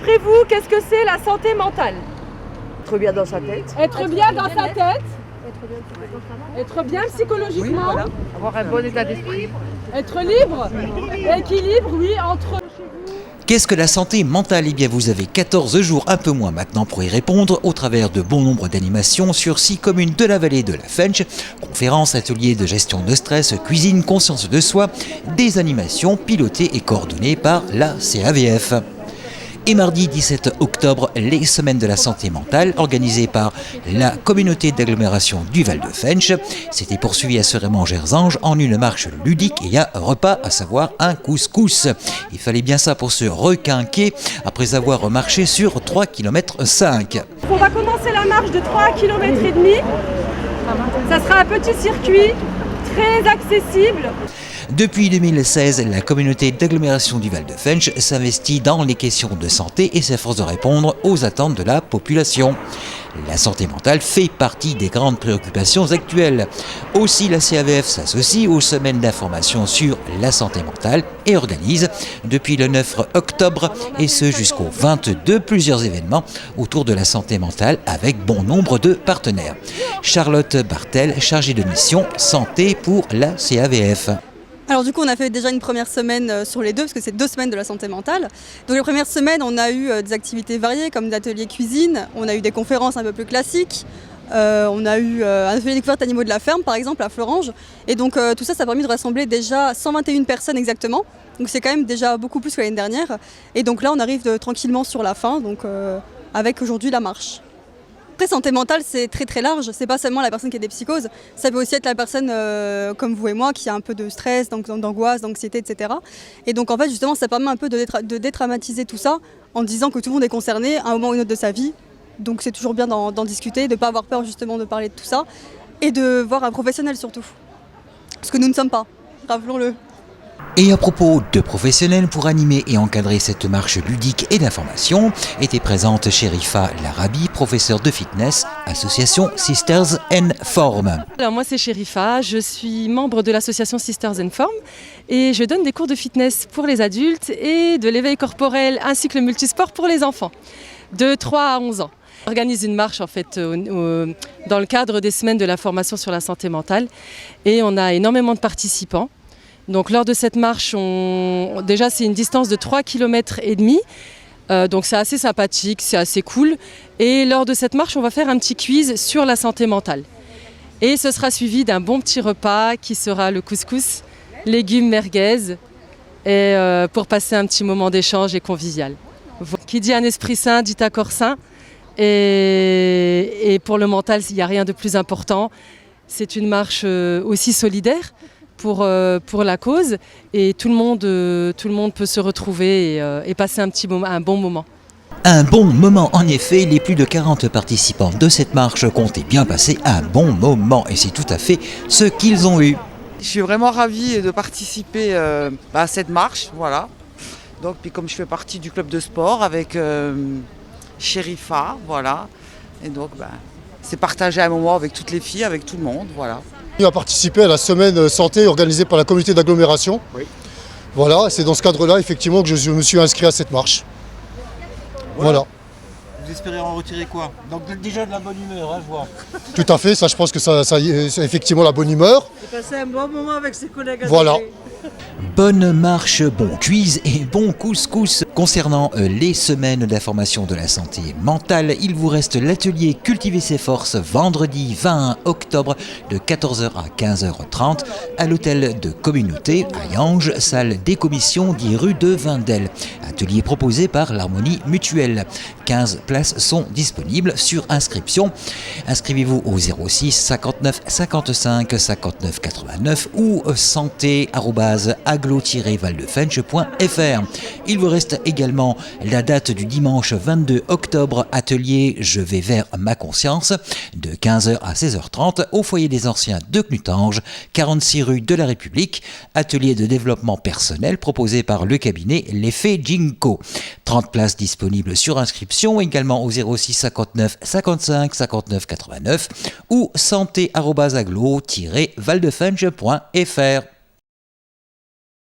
D'après vous, qu'est-ce que c'est la santé mentale? Être bien dans sa tête. Être bien dans sa tête. Être bien psychologiquement. Voilà. Avoir un bon état d'esprit. Être libre. Équilibre, oui, entre... Qu'est-ce que la santé mentale? Eh bien, vous avez 14 jours, un peu moins maintenant, pour y répondre au travers de bon nombre d'animations sur 6 communes de la vallée de la Fensch. Conférences, ateliers de gestion de stress, cuisine, conscience de soi, des animations pilotées et coordonnées par la CAVF. Et mardi 17 octobre, les semaines de la santé mentale organisées par la communauté d'agglomération du Val de Fensch. C'était poursuivi à Serémant-Gerzange en une marche ludique et un repas, à savoir un couscous. Il fallait bien ça pour se requinquer après avoir marché sur 3,5 km. On va commencer la marche de 3,5 km. Ça sera un petit circuit très accessible. Depuis 2016, la communauté d'agglomération du Val de Fensch s'investit dans les questions de santé et s'efforce de répondre aux attentes de la population. La santé mentale fait partie des grandes préoccupations actuelles. Aussi, la CAVF s'associe aux semaines d'information sur la santé mentale et organise depuis le 9 octobre et ce jusqu'au 22 plusieurs événements autour de la santé mentale avec bon nombre de partenaires. Charlotte Bartel, chargée de mission santé pour la CAVF. Alors du coup on a fait déjà une première semaine sur les deux parce que c'est 2 semaines de la santé mentale. Donc les premières semaines on a eu des activités variées comme d'ateliers cuisine, on a eu des conférences un peu plus classiques, on a eu un atelier découverte animaux de la ferme par exemple à Florange. Et donc tout ça a permis de rassembler déjà 121 personnes exactement. Donc c'est quand même déjà beaucoup plus que l'année dernière. Et donc là on arrive tranquillement sur la fin donc, avec aujourd'hui la marche. Après, santé mentale, c'est très très large. C'est pas seulement la personne qui a des psychoses. Ça peut aussi être la personne comme vous et moi qui a un peu de stress, d'angoisse, d'anxiété, etc. Et donc en fait, justement, ça permet un peu de dédramatiser tout ça en disant que tout le monde est concerné à un moment ou un autre de sa vie. Donc c'est toujours bien d'en discuter, de ne pas avoir peur justement de parler de tout ça et de voir un professionnel surtout. Parce que nous ne sommes pas, rappelons-le. Et à propos de professionnels, pour animer et encadrer cette marche ludique et d'information, était présente Sherifa Larabi, professeure de fitness, association Sisters and Form. Alors moi c'est Sherifa, je suis membre de l'association Sisters and Form et je donne des cours de fitness pour les adultes et de l'éveil corporel ainsi que le multisport pour les enfants de 3 à 11 ans. On organise une marche en fait dans le cadre des semaines de la formation sur la santé mentale et on a énormément de participants. Donc lors de cette marche, déjà c'est une distance de 3,5 km, donc c'est assez sympathique, c'est assez cool. Et lors de cette marche, on va faire un petit quiz sur la santé mentale. Et ce sera suivi d'un bon petit repas qui sera le couscous, légumes merguez, et pour passer un petit moment d'échange et convivial. Qui dit un esprit sain, dit un corps sain. Et pour le mental, il n'y a rien de plus important. C'est une marche aussi solidaire. Pour la cause et tout le monde peut se retrouver et passer un bon moment. Un bon moment en effet, les plus de 40 participants de cette marche comptaient bien passer un bon moment et c'est tout à fait ce qu'ils ont eu. Je suis vraiment ravie de participer à cette marche, voilà. Donc puis comme je fais partie du club de sport avec Sherifa, voilà. Et donc c'est partager un moment avec toutes les filles, avec tout le monde, voilà. On a participé à la semaine santé organisée par la communauté d'agglomération. Oui. Voilà, c'est dans ce cadre-là effectivement que je me suis inscrit à cette marche. Voilà. Vous espérez en retirer quoi? Donc déjà de la bonne humeur, hein, je vois. Tout à fait, ça je pense que ça c'est effectivement la bonne humeur. J'ai passé un bon moment avec ses collègues. Voilà. Bonne marche, bon quiz et bon couscous. Concernant les semaines d'information de la santé mentale, il vous reste l'atelier Cultiver ses forces vendredi 21 octobre de 14h à 15h30 à l'hôtel de communauté à Yange, salle des commissions 10 rue de Vindel. Atelier proposé par l'Harmonie Mutuelle. 15 places sont disponibles sur inscription. Inscrivez-vous au 06 59 55 59 89 ou santé@aglo-valdefensch.fr. Il vous reste également la date du dimanche 22 octobre, atelier Je vais vers ma conscience, de 15h à 16h30 au foyer des anciens de Knutange, 46 rue de la République, atelier de développement personnel proposé par le cabinet L'Effet Jinko. 30 places disponibles sur inscription, également au 06 59 55 59 89 ou santé@aglo-valdefensch.fr.